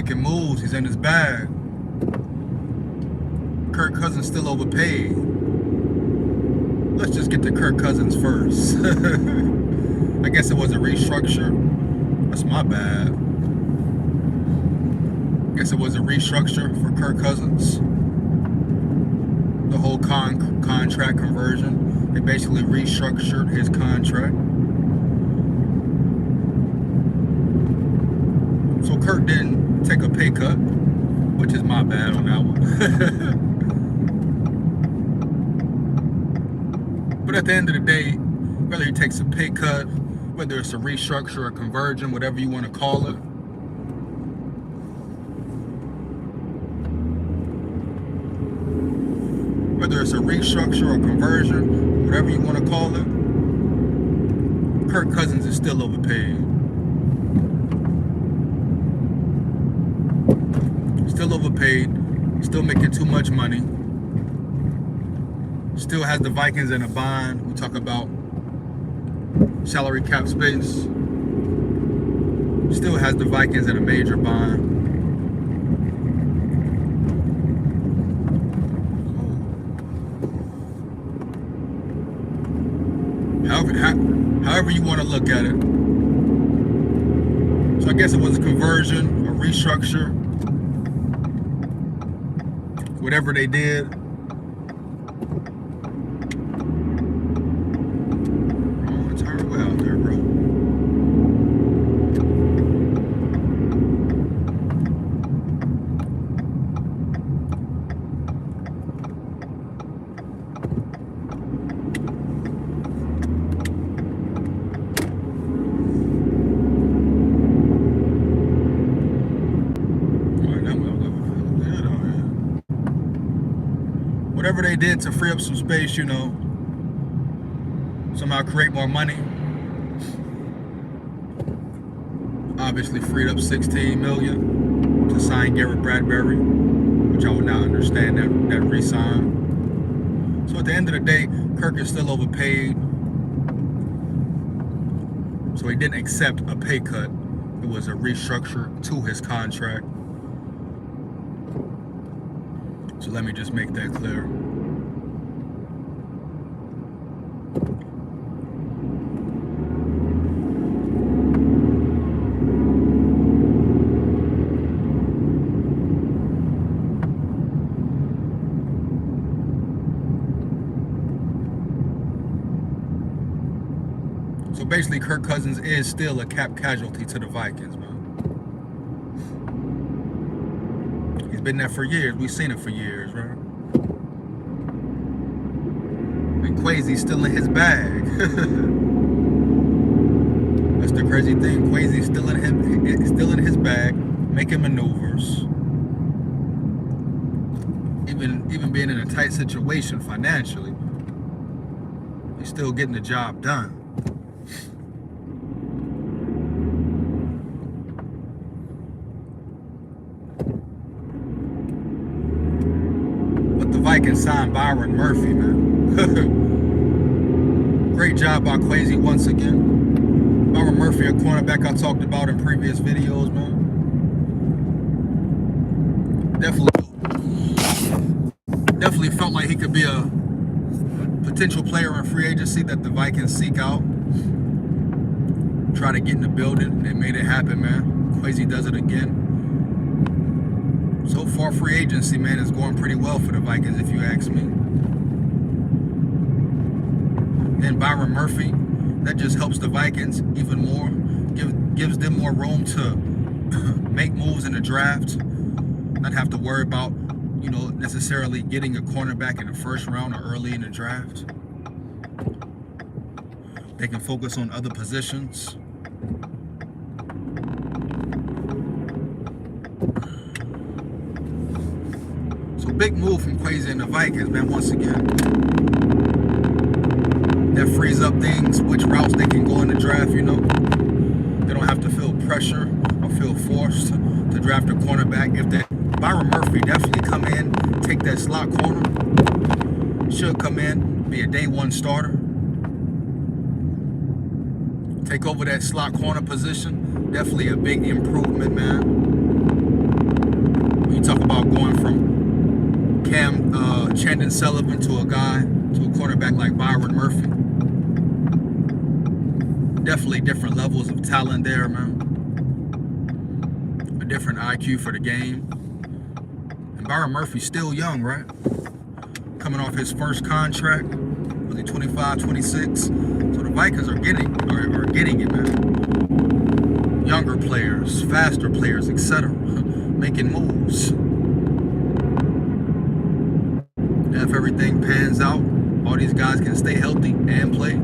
making moves. He's in his bag. Kirk Cousins still overpaid. Let's just get to Kirk Cousins first. I guess it was a restructure. That's my bad. I guess it was a restructure for Kirk Cousins. The whole contract conversion. They basically restructured his contract. So Kirk didn't take a pay cut, which is my bad on that one. But at the end of the day, whether he takes a pay cut, whether it's a restructure or conversion, whatever you want to call it, whether it's a restructure or conversion, whatever you want to call it, Kirk Cousins is still overpaid. Still overpaid, still making too much money, still has the Vikings in a bind. We talk about salary cap space, still has the Vikings in a major bind. However you want to look at it. So I guess it was a conversion, a restructure, whatever they did. Oh, it's hard way out there, bro. Whatever they did to free up some space, you know, somehow create more money. Obviously freed up $16 million to sign Garrett Bradbury, which I would not understand that re-sign. So at the end of the day, Kirk is still overpaid. So he didn't accept a pay cut. It was a restructure to his contract. So let me just make that clear. So basically, Kirk Cousins is still a cap casualty to the Vikings, man. Been there for years. We've seen it for years, right? And Kwesi's still in his bag. That's the crazy thing. Kwesi's still in his bag, making maneuvers. Even being in a tight situation financially, he's still getting the job done. Vikings signed Byron Murphy, man. Great job by Kwesi once again. Byron Murphy, a cornerback I talked about in previous videos, man. Definitely felt like he could be a potential player in free agency that the Vikings seek out. Try to get in the building. They made it happen, man. Kwesi does it again. So far, free agency, man, is going pretty well for the Vikings, if you ask me. And Byron Murphy, that just helps the Vikings even more. Gives them more room to make moves in the draft. Not have to worry about, you know, necessarily getting a cornerback in the first round or early in the draft. They can focus on other positions. So big move from Kwesi and the Vikings, man, once again. That frees up things, which routes they can go in the draft, you know. They don't have to feel pressure or feel forced to draft a cornerback. If that Byron Murphy definitely come in, take that slot corner, should come in, be a day one starter. Take over that slot corner position. Definitely a big improvement, man. You talk about going from Chandon Sullivan to a quarterback like Byron Murphy. Definitely different levels of talent there, man. A different IQ for the game. And Byron Murphy's still young, right? Coming off his first contract, was he 25, 26? So the Vikings are getting it, man. Younger players, faster players, etc. Making moves. And if everything pans out, all these guys can stay healthy and play.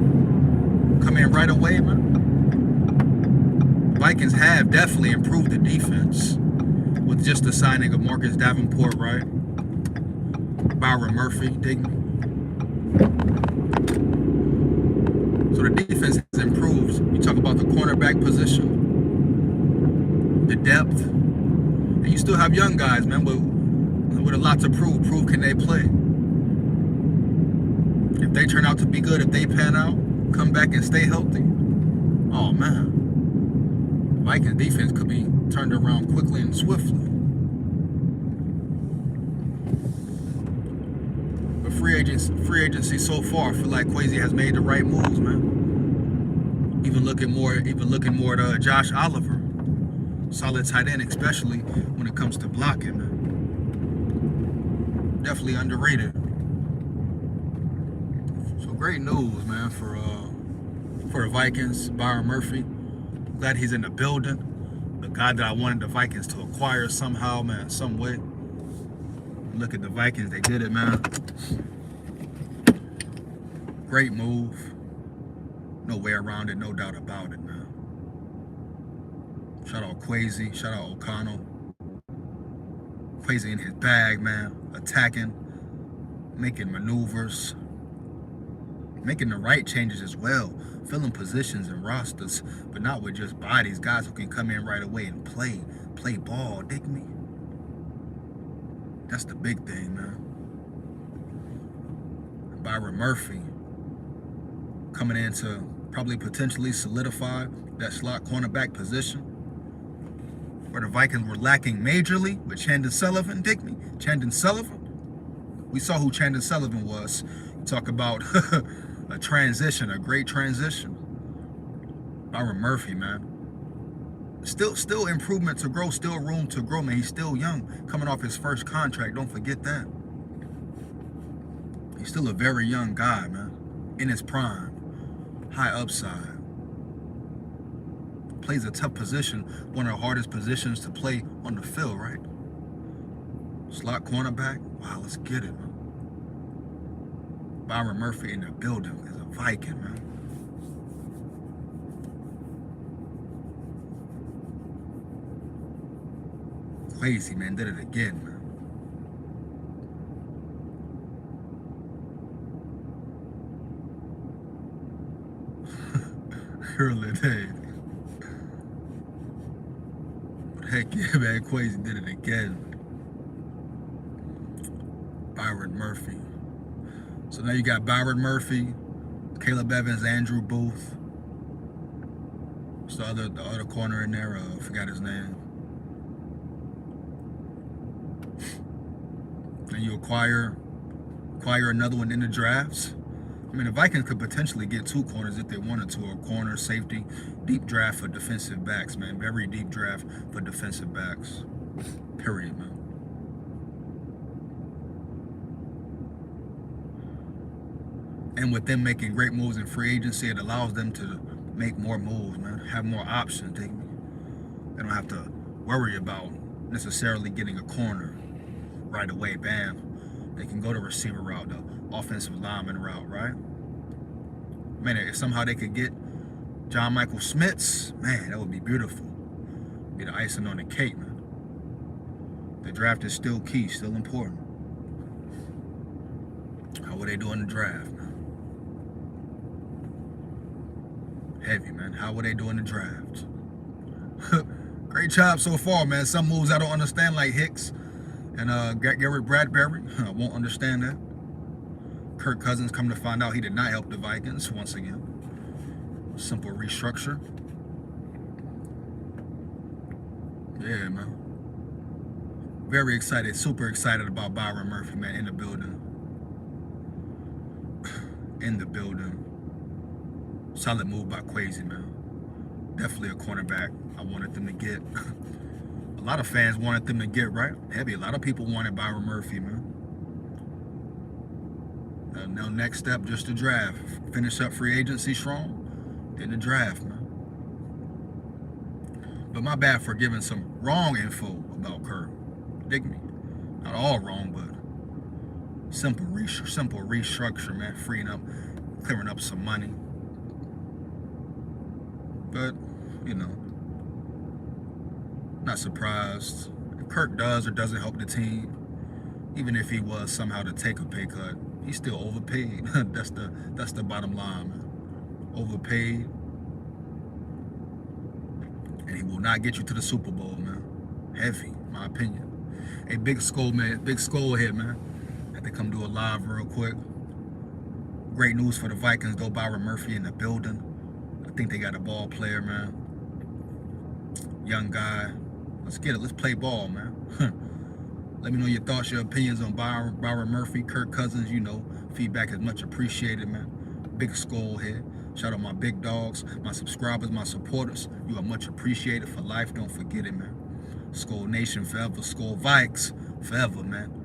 Come in right away, man. Vikings have definitely improved the defense with just the signing of Marcus Davenport, right? Byron Murphy, dig me. So the defense has improved. You talk about the cornerback position, the depth, and you still have young guys, man, with a lot to prove. Prove can they play? If they turn out to be good, if they pan out, come back and stay healthy, oh man, Vikings defense could be turned around quickly and swiftly. But free agency so far, I feel like Kwesi has made the right moves, man. Even looking more at Josh Oliver, solid tight end, especially when it comes to blocking, man. Definitely underrated. So great news, man, for the Vikings. Byron Murphy, glad he's in the building. The guy that I wanted the Vikings to acquire somehow, man, some way. Look at the Vikings, they did it, man. Great move. No way around it, no doubt about it, man. Shout out Kwesi, shout out O'Connell. Kwesi in his bag, man. Attacking, making maneuvers, making the right changes as well. Filling positions and rosters, but not with just bodies. Guys who can come in right away and play ball, dig me? That's the big thing, man. Byron Murphy coming in to probably potentially solidify that slot cornerback position, where the Vikings were lacking majorly with Chandon Sullivan, dig me? Chandon Sullivan? We saw who Chandon Sullivan was. You talk about a transition, a great transition. Byron Murphy, man. Still improvement to grow, still room to grow, man. He's still young, coming off his first contract. Don't forget that. He's still a very young guy, man. In his prime. High upside. Plays a tough position, one of the hardest positions to play on the field, right? Slot cornerback. Wow, let's get it, man. Byron Murphy in the building is a Viking, man. Kwesi, man, did it again, man. Early days. But heck yeah, man, Kwesi did it again. Byron Murphy. So now you got Byron Murphy, Caleb Evans, Andrew Booth. What's the other corner in there? I forgot his name. And you acquire another one in the drafts. I mean, the Vikings could potentially get two corners if they wanted to, a corner, safety, deep draft for defensive backs, man. Very deep draft for defensive backs. Period, man. And with them making great moves in free agency, it allows them to make more moves, man. Have more options. They don't have to worry about necessarily getting a corner right away. Bam. They can go the receiver route, the offensive lineman route, right? Man, if somehow they could get John Michael Smiths, man, that would be beautiful. Be the icing on the cake, man. The draft is still key, still important. How would they do in the draft, man? Heavy, man. How would they do in the draft? Great job so far, man. Some moves I don't understand, like Hicks and Garrett Bradbury. I won't understand that. Kirk Cousins, come to find out, he did not help the Vikings once again. Simple restructure. Yeah, man. Very excited, super excited about Byron Murphy, man, in the building. In the building. Solid move by Kwesi, man. Definitely a cornerback I wanted them to get. A lot of fans wanted them to get, right? Heavy. A lot of people wanted Byron Murphy, man. Now next step, just the draft. Finish up free agency strong, then the draft, man. But my bad for giving some wrong info about Kirk. Dig me. Not all wrong, but simple restructure, man. Freeing up, clearing up some money. But, you know, not surprised. If Kirk does or doesn't help the team, even if he was somehow to take a pay cut, he's still overpaid. that's the bottom line, man. Overpaid. And he will not get you to the Super Bowl, man. Heavy, my opinion. Hey, big skull, man. Big skull here, man. Had to come do a live real quick. Great news for the Vikings, though. Byron Murphy in the building. I think they got a ball player, man. Young guy. Let's get it. Let's play ball, man. Let me know your thoughts, your opinions on Byron Murphy, Kirk Cousins. You know, feedback is much appreciated, man. Big skull here. Shout out my big dogs, my subscribers, my supporters. You are much appreciated for life. Don't forget it, man. Skull Nation forever. Skull Vikes forever, man.